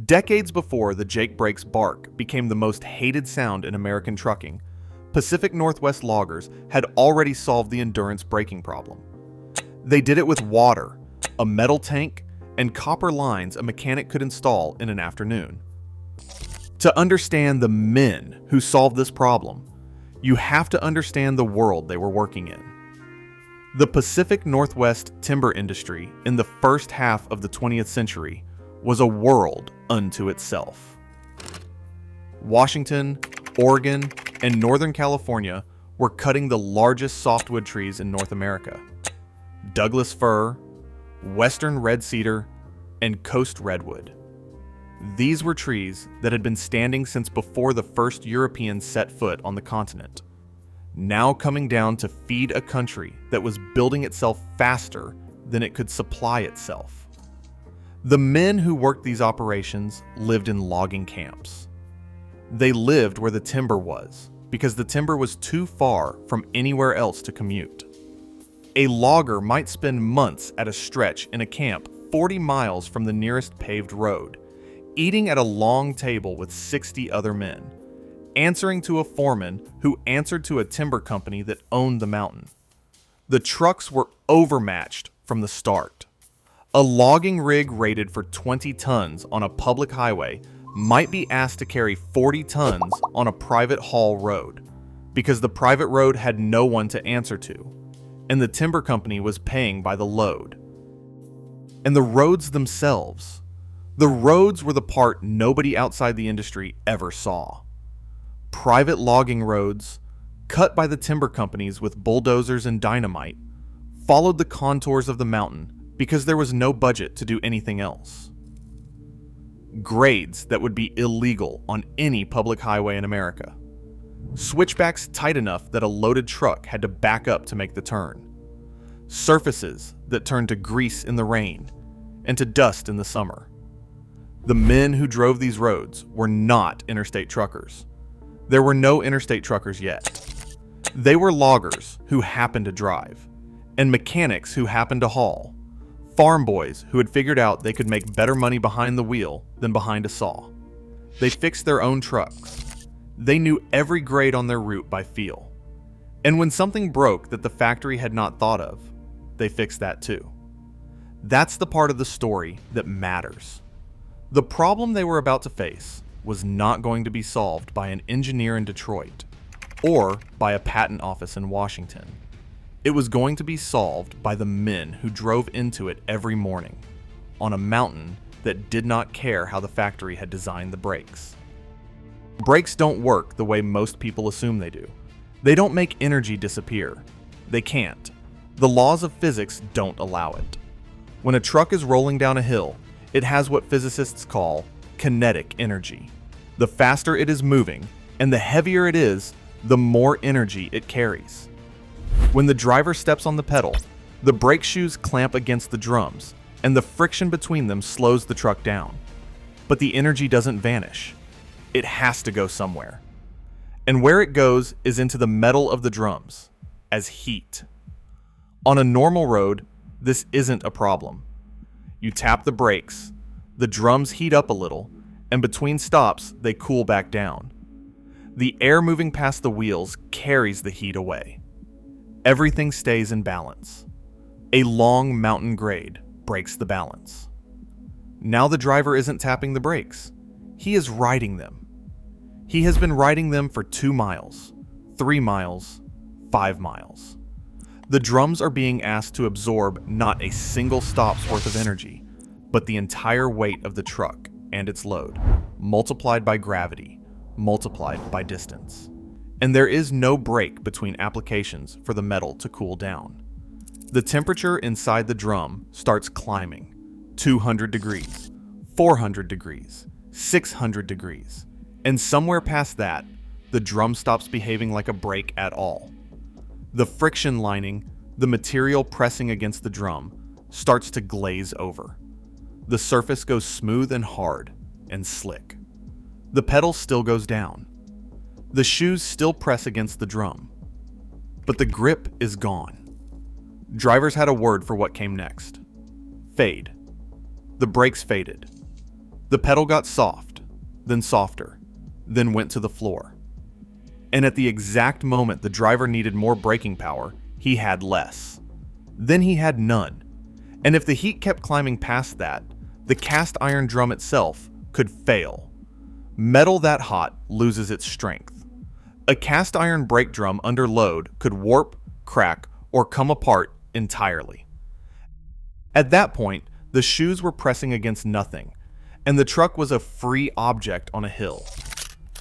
Decades before the Jake Brake's bark became the most hated sound in American trucking, Pacific Northwest loggers had already solved the endurance braking problem. They did it with water, a metal tank, and copper lines a mechanic could install in an afternoon. To understand the men who solved this problem, you have to understand the world they were working in. The Pacific Northwest timber industry in the first half of the 20th century was a world unto itself. Washington, Oregon, and Northern California were cutting the largest softwood trees in North America: Douglas fir, western red cedar, and coast redwood. These were trees that had been standing since before the first Europeans set foot on the continent, now coming down to feed a country that was building itself faster than it could supply itself. The men who worked these operations lived in logging camps. They lived where the timber was because the timber was too far from anywhere else to commute. A logger might spend months at a stretch in a camp 40 miles from the nearest paved road, eating at a long table with 60 other men, answering to a foreman who answered to a timber company that owned the mountain. The trucks were overmatched from the start. A logging rig rated for 20 tons on a public highway might be asked to carry 40 tons on a private haul road because the private road had no one to answer to, and the timber company was paying by the load. And the roads themselves. The roads were the part nobody outside the industry ever saw. Private logging roads, cut by the timber companies with bulldozers and dynamite, followed the contours of the mountain because there was no budget to do anything else. Grades that would be illegal on any public highway in America. Switchbacks tight enough that a loaded truck had to back up to make the turn. Surfaces that turned to grease in the rain and to dust in the summer. The men who drove these roads were not interstate truckers. There were no interstate truckers yet. They were loggers who happened to drive, and mechanics who happened to haul. Farm boys who had figured out they could make better money behind the wheel than behind a saw. They fixed their own trucks. They knew every grade on their route by feel. And when something broke that the factory had not thought of, they fixed that too. That's the part of the story that matters. The problem they were about to face was not going to be solved by an engineer in Detroit or by a patent office in Washington. It was going to be solved by the men who drove into it every morning on a mountain that did not care how the factory had designed the brakes. Brakes don't work the way most people assume they do. They don't make energy disappear. They can't. The laws of physics don't allow it. When a truck is rolling down a hill, it has what physicists call kinetic energy. The faster it is moving, and the heavier it is, the more energy it carries. When the driver steps on the pedal, the brake shoes clamp against the drums, and the friction between them slows the truck down. But the energy doesn't vanish. It has to go somewhere. And where it goes is into the metal of the drums, as heat. On a normal road, this isn't a problem. You tap the brakes, the drums heat up a little, and between stops, they cool back down. The air moving past the wheels carries the heat away. Everything stays in balance. A long mountain grade breaks the balance. Now the driver isn't tapping the brakes. He is riding them. He has been riding them for 2 miles, 3 miles, 5 miles. The drums are being asked to absorb not a single stop's worth of energy, but the entire weight of the truck and its load, multiplied by gravity, multiplied by distance. And there is no break between applications for the metal to cool down. The temperature inside the drum starts climbing, 200 degrees, 400 degrees, 600 degrees, and somewhere past that, the drum stops behaving like a brake at all. The friction lining, the material pressing against the drum, starts to glaze over. The surface goes smooth and hard and slick. The pedal still goes down. The shoes still press against the drum, but the grip is gone. Drivers had a word for what came next. Fade. The brakes faded. The pedal got soft, then softer, then went to the floor. And at the exact moment the driver needed more braking power, he had less. Then he had none. And if the heat kept climbing past that, the cast iron drum itself could fail. Metal that hot loses its strength. A cast iron brake drum under load could warp, crack, or come apart entirely. At that point, the shoes were pressing against nothing, and the truck was a free object on a hill.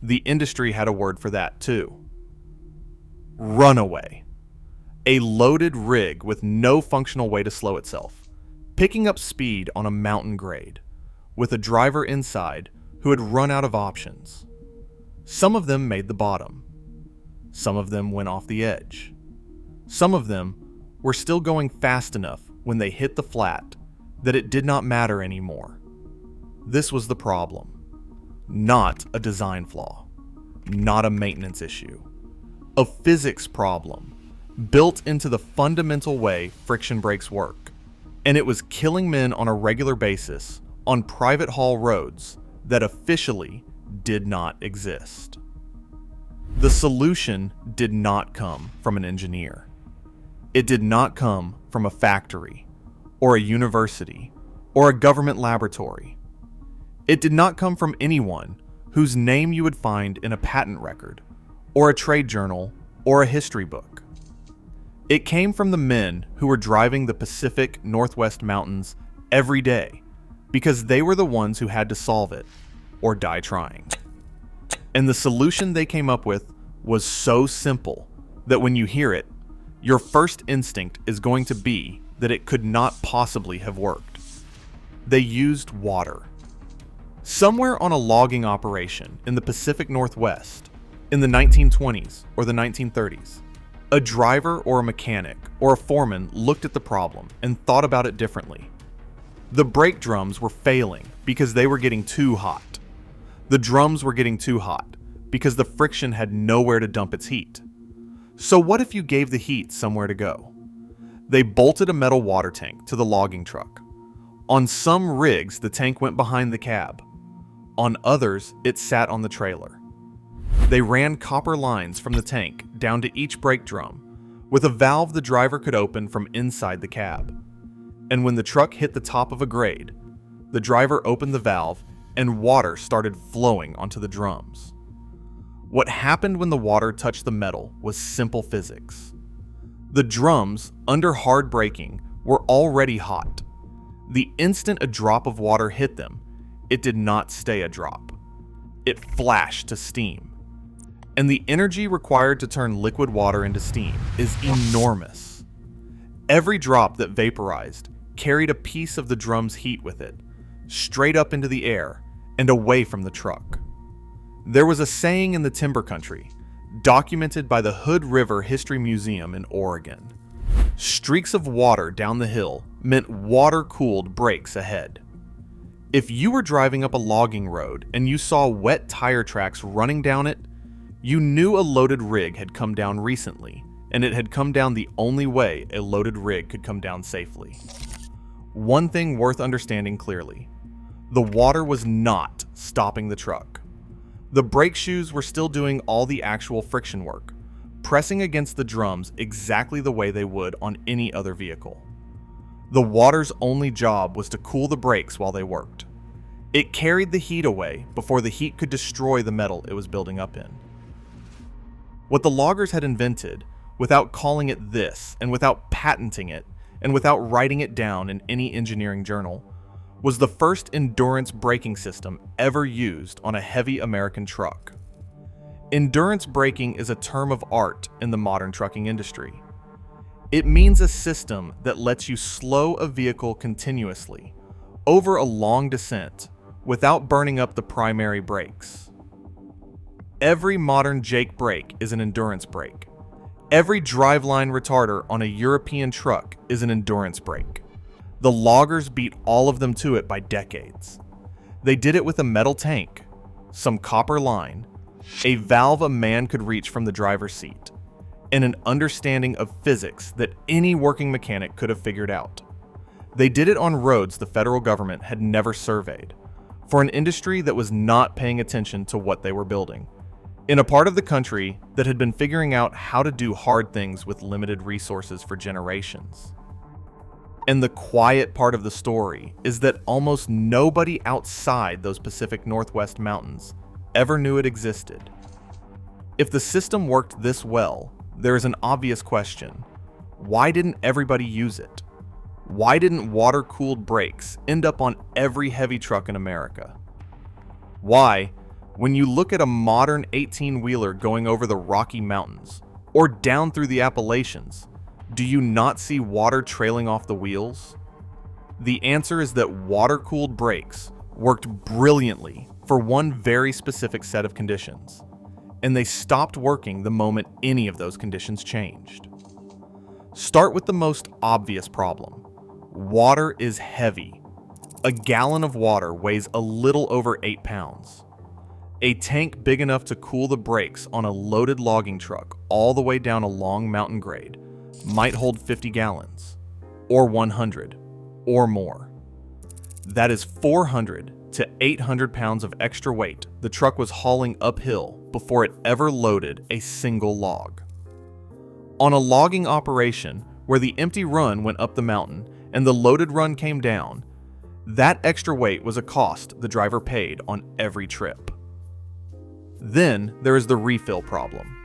The industry had a word for that too. Runaway. A loaded rig with no functional way to slow itself, picking up speed on a mountain grade, with a driver inside who had run out of options. Some of them made the bottom. Some of them went off the edge. Some of them were still going fast enough when they hit the flat that it did not matter anymore. This was the problem. Not a design flaw. Not a maintenance issue. A physics problem built into the fundamental way friction brakes work. And it was killing men on a regular basis on private haul roads that officially did not exist. The solution did not come from an engineer. It did not come from a factory, or a university, or a government laboratory. It did not come from anyone whose name you would find in a patent record, or a trade journal, or a history book. It came from the men who were driving the Pacific Northwest Mountains every day, because they were the ones who had to solve it, or die trying. And the solution they came up with was so simple that when you hear it, your first instinct is going to be that it could not possibly have worked. They used water. Somewhere on a logging operation in the Pacific Northwest, in the 1920s or the 1930s, a driver or a mechanic or a foreman looked at the problem and thought about it differently. The brake drums were failing because they were getting too hot. The drums were getting too hot because the friction had nowhere to dump its heat. So what if you gave the heat somewhere to go? They bolted a metal water tank to the logging truck. On some rigs, the tank went behind the cab. On others, it sat on the trailer. They ran copper lines from the tank down to each brake drum, with a valve the driver could open from inside the cab. And when the truck hit the top of a grade, the driver opened the valve and water started flowing onto the drums. What happened when the water touched the metal was simple physics. The drums, under hard braking, were already hot. The instant a drop of water hit them, it did not stay a drop. It flashed to steam. And the energy required to turn liquid water into steam is enormous. Every drop that vaporized carried a piece of the drum's heat with it, straight up into the air and away from the truck. There was a saying in the timber country, documented by the Hood River History Museum in Oregon. Streaks of water down the hill meant water-cooled brakes ahead. If you were driving up a logging road and you saw wet tire tracks running down it, you knew a loaded rig had come down recently, and it had come down the only way a loaded rig could come down safely. One thing worth understanding clearly: the water was not stopping the truck. The brake shoes were still doing all the actual friction work, pressing against the drums exactly the way they would on any other vehicle. The water's only job was to cool the brakes while they worked. It carried the heat away before the heat could destroy the metal it was building up in. What the loggers had invented, without calling it this, and without patenting it, and without writing it down in any engineering journal, was the first endurance braking system ever used on a heavy American truck. Endurance braking is a term of art in the modern trucking industry. It means a system that lets you slow a vehicle continuously over a long descent without burning up the primary brakes. Every modern Jake brake is an endurance brake. Every driveline retarder on a European truck is an endurance brake. The loggers beat all of them to it by decades. They did it with a metal tank, some copper line, a valve a man could reach from the driver's seat, and an understanding of physics that any working mechanic could have figured out. They did it on roads the federal government had never surveyed, for an industry that was not paying attention to what they were building, in a part of the country that had been figuring out how to do hard things with limited resources for generations. And the quiet part of the story is that almost nobody outside those Pacific Northwest mountains ever knew it existed. If the system worked this well, there is an obvious question. Why didn't everybody use it? Why didn't water-cooled brakes end up on every heavy truck in America? Why, when you look at a modern 18-wheeler going over the Rocky Mountains or down through the Appalachians, do you not see water trailing off the wheels? The answer is that water-cooled brakes worked brilliantly for one very specific set of conditions, and they stopped working the moment any of those conditions changed. Start with the most obvious problem. Water is heavy. A gallon of water weighs a little over 8 pounds. A tank big enough to cool the brakes on a loaded logging truck all the way down a long mountain grade might hold 50 gallons, or 100, or more. That is 400 to 800 pounds of extra weight the truck was hauling uphill before it ever loaded a single log. On a logging operation where the empty run went up the mountain and the loaded run came down, that extra weight was a cost the driver paid on every trip. Then there is the refill problem.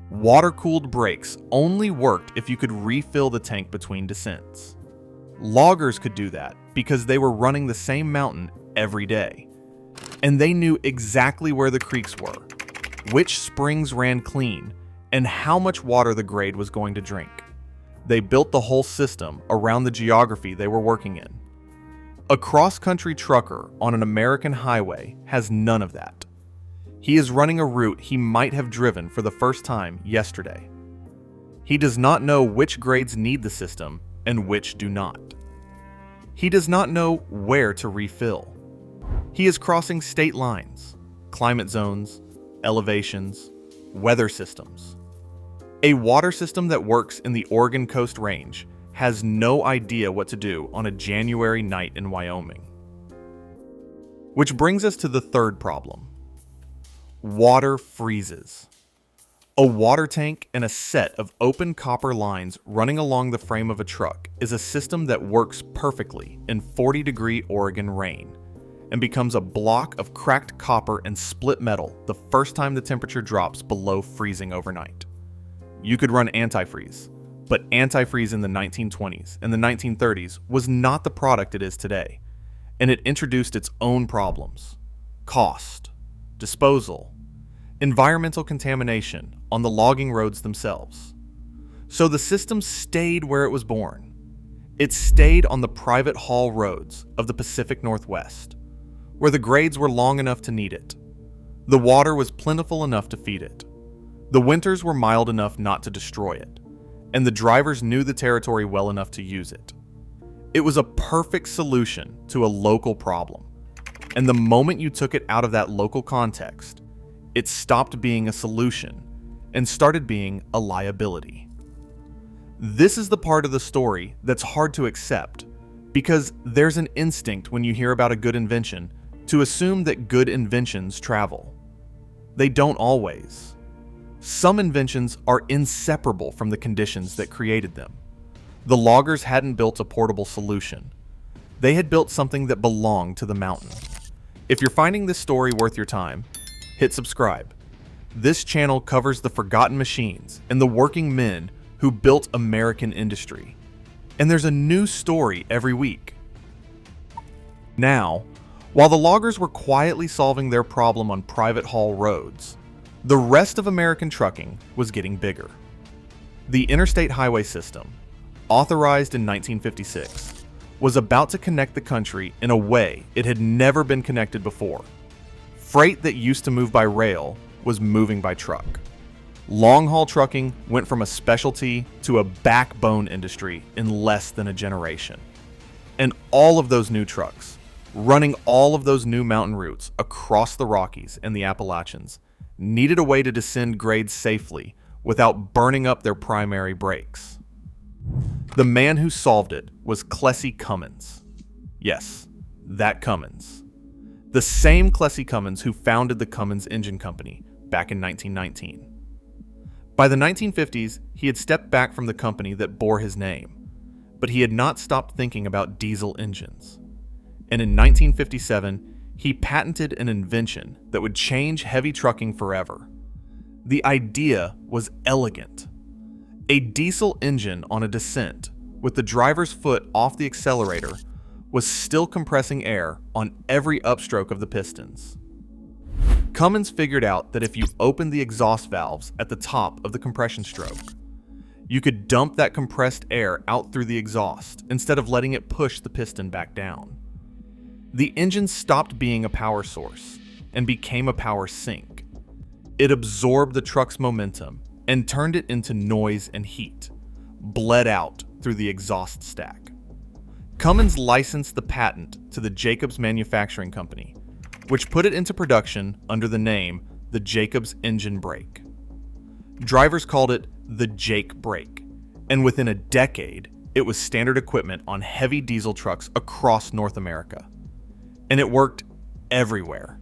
Water-cooled brakes only worked if you could refill the tank between descents. Loggers could do that because they were running the same mountain every day, and they knew exactly where the creeks were, which springs ran clean, and how much water the grade was going to drink. They built the whole system around the geography they were working in. A cross-country trucker on an American highway has none of that. He is running a route he might have driven for the first time yesterday. He does not know which grades need the system and which do not. He does not know where to refill. He is crossing state lines, climate zones, elevations, weather systems. A water system that works in the Oregon Coast Range has no idea what to do on a January night in Wyoming. Which brings us to the third problem. Water freezes. A water tank and a set of open copper lines running along the frame of a truck is a system that works perfectly in 40-degree Oregon rain and becomes a block of cracked copper and split metal the first time the temperature drops below freezing overnight. You could run antifreeze, but antifreeze in the 1920s and the 1930s was not the product it is today, and it introduced its own problems: cost, disposal, environmental contamination on the logging roads themselves. So the system stayed where it was born. It stayed on the private haul roads of the Pacific Northwest, where the grades were long enough to need it. The water was plentiful enough to feed it. The winters were mild enough not to destroy it, and the drivers knew the territory well enough to use it. It was a perfect solution to a local problem, and the moment you took it out of that local context, it stopped being a solution and started being a liability. This is the part of the story that's hard to accept, because there's an instinct when you hear about a good invention to assume that good inventions travel. They don't always. Some inventions are inseparable from the conditions that created them. The loggers hadn't built a portable solution. They had built something that belonged to the mountain. If you're finding this story worth your time, hit subscribe. This channel covers the forgotten machines and the working men who built American industry. And there's a new story every week. Now, while the loggers were quietly solving their problem on private haul roads, the rest of American trucking was getting bigger. The interstate highway system, authorized in 1956, was about to connect the country in a way it had never been connected before. Freight that used to move by rail was moving by truck. Long-haul trucking went from a specialty to a backbone industry in less than a generation. And all of those new trucks, running all of those new mountain routes across the Rockies and the Appalachians, needed a way to descend grades safely without burning up their primary brakes. The man who solved it was Clessie Cummins. Yes, that Cummins. the same Plessy Cummins who founded the Cummins Engine Company back in 1919. By the 1950s, he had stepped back from the company that bore his name, but he had not stopped thinking about diesel engines. And in 1957, he patented an invention that would change heavy trucking forever. The idea was elegant. A diesel engine on a descent, with the driver's foot off the accelerator, was still compressing air on every upstroke of the pistons. Cummins figured out that if you opened the exhaust valves at the top of the compression stroke, you could dump that compressed air out through the exhaust instead of letting it push the piston back down. The engine stopped being a power source and became a power sink. It absorbed the truck's momentum and turned it into noise and heat, bled out through the exhaust stack. Cummins licensed the patent to the Jacobs Manufacturing Company, which put it into production under the name the Jacobs Engine Brake. Drivers called it the Jake Brake, and within a decade, it was standard equipment on heavy diesel trucks across North America. And it worked everywhere.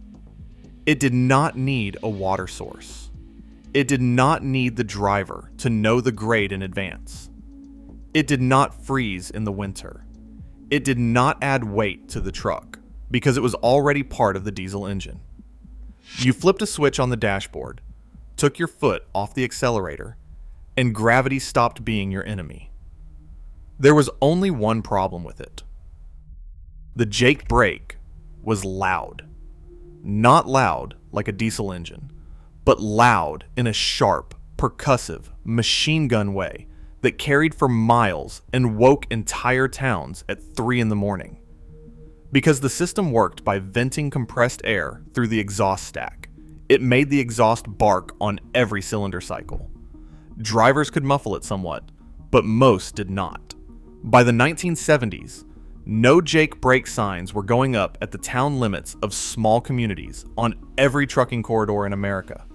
It did not need a water source. It did not need the driver to know the grade in advance. It did not freeze in the winter. It did not add weight to the truck because it was already part of the diesel engine. You flipped a switch on the dashboard, took your foot off the accelerator, and gravity stopped being your enemy. There was only one problem with it. The Jake Brake was loud. Not loud like a diesel engine, but loud in a sharp, percussive, machine gun way that carried for miles and woke entire towns at 3 in the morning. Because the system worked by venting compressed air through the exhaust stack, it made the exhaust bark on every cylinder cycle. Drivers could muffle it somewhat, but most did not. By the 1970s, no Jake Brake signs were going up at the town limits of small communities on every trucking corridor in America,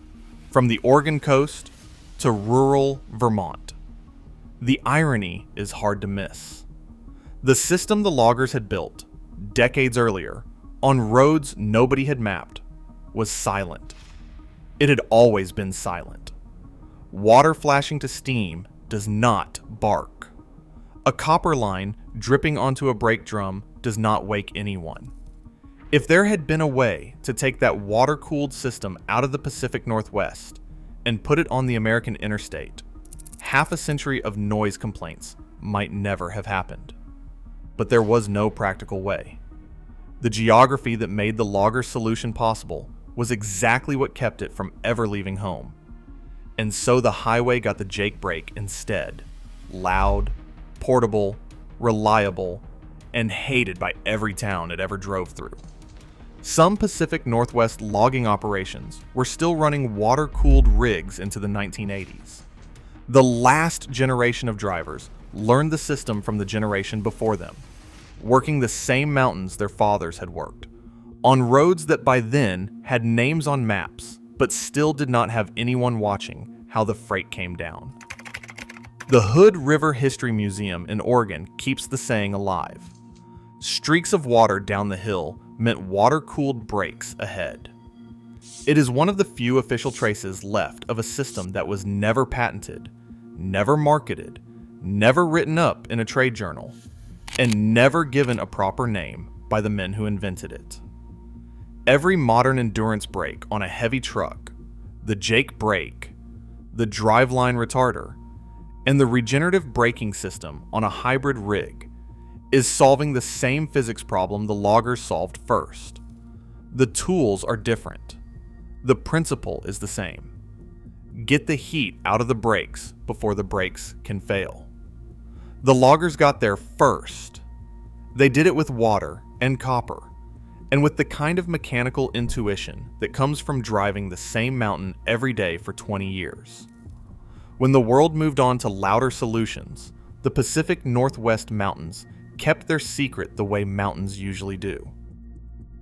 from the Oregon coast to rural Vermont. The irony is hard to miss. The system the loggers had built, decades earlier, on roads nobody had mapped, was silent. It had always been silent. Water flashing to steam does not bark. A copper line dripping onto a brake drum does not wake anyone. If there had been a way to take that water-cooled system out of the Pacific Northwest and put it on the American interstate, half a century of noise complaints might never have happened. But there was no practical way. The geography that made the logger solution possible was exactly what kept it from ever leaving home. And so the highway got the Jake Brake instead. Loud, portable, reliable, and hated by every town it ever drove through. Some Pacific Northwest logging operations were still running water-cooled rigs into the 1980s. The last generation of drivers learned the system from the generation before them, working the same mountains their fathers had worked, on roads that by then had names on maps, but still did not have anyone watching how the freight came down. The Hood River History Museum in Oregon keeps the saying alive. Streaks of water down the hill meant water-cooled brakes ahead. It is one of the few official traces left of a system that was never patented, never marketed, never written up in a trade journal, and never given a proper name by the men who invented it. Every modern endurance brake on a heavy truck, the Jake Brake, the driveline retarder, and the regenerative braking system on a hybrid rig is solving the same physics problem the loggers solved first. The tools are different. The principle is the same. Get the heat out of the brakes before the brakes can fail. The loggers got there first. They did it with water and copper, and with the kind of mechanical intuition that comes from driving the same mountain every day for 20 years. When the world moved on to louder solutions, the Pacific Northwest mountains kept their secret the way mountains usually do.